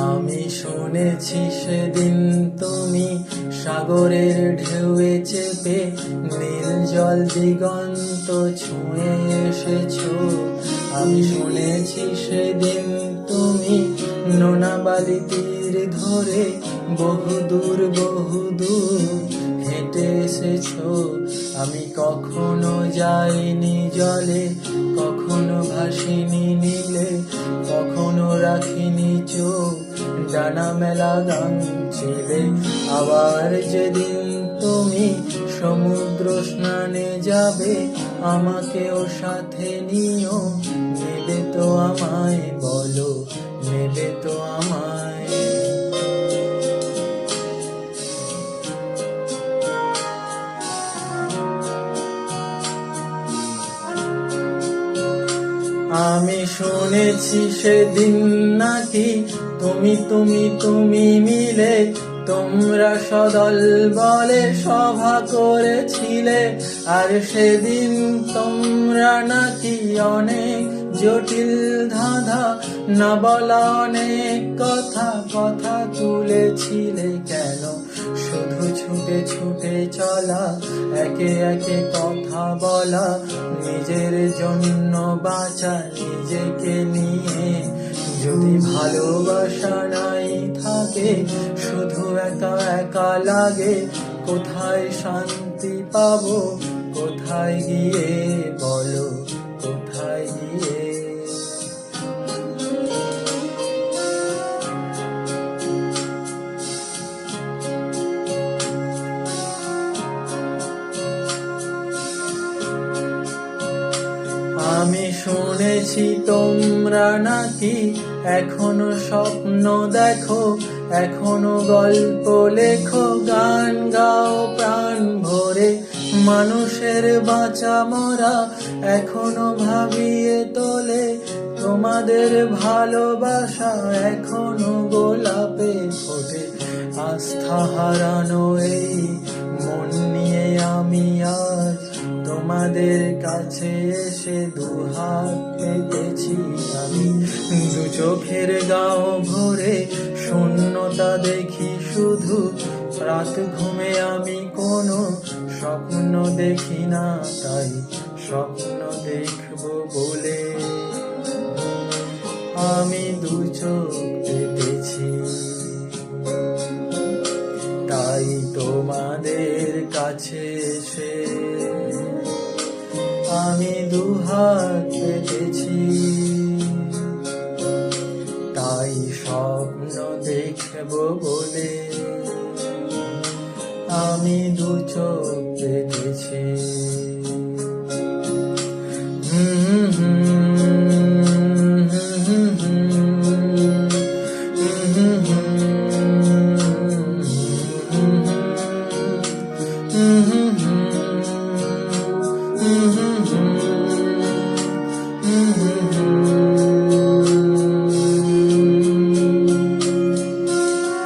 আমি শুনেছি সেদিন তুমি সাগরের ঢেউয়ে চেপে নীল জল দিগন্ত ছুঁয়ে এসেছো। আমি শুনেছি সেদিন তুমি নোনা বালি তীর ধরে বহুদূর হেঁটে এসেছো। আমি কখনো যাইনি জলে, কখনো ভাসিনি নীলে, কখনো রাখিনি চোখ ডানা মেলা গান ছিলে। আবার যেদিন তুমি সমুদ্র স্নানে যাবে, আমাকেও সাথে নিও। নেবে তো আমায়, বলো নেবে তো আমায়? আমি শুনেছি সেদিন নাকি তুমি মিলে তোমরা সদল বলে সভা করেছিলে। আর সেদিন তোমরা নাকি অনেক জটিল ধাঁধা না বলা অনেক কথা তুলেছিলে। কেন শুধু ছুটে ছুটে চলা, একে একে কথা বলা, নিজের জন্য বাঁচা নিজেকে নিয়ে? যদি ভালোবাসা নাই থাকে, শুধু একা একা লাগে, কোথায় শান্তি পাবো? কোথায় গিয়ে, বলো কোথায় গিয়ে? আমি শুনেছি তোমরা নাকি এখনো স্বপ্ন দেখো, এখনো গল্প লেখো, গান গাও প্রাণ ভরে। মানুষের বাঁচা মরা এখনো ভাবিয়ে তোলে, তোমাদের ভালোবাসা এখনো গোলাপে ফোটে। আস্থা হারানো এই মন নিয়ে আমি আজ তোমাদের কাছে এসে দুহাত পেতেছি। আমি দু চোখের গাও ভরে শূন্যতা দেখি শুধু, রাত ঘুমে আমি কোনো স্বপ্ন দেখি না, তাই স্বপ্ন দেখবো বলে আমি দু চোখ পেতেছি। তাই তোমাদের কাছে এসে আমি দুহাত পেতেছি। তাই স্বপ্ন দেখবো বলে আমি দু চোখ পেতেছি।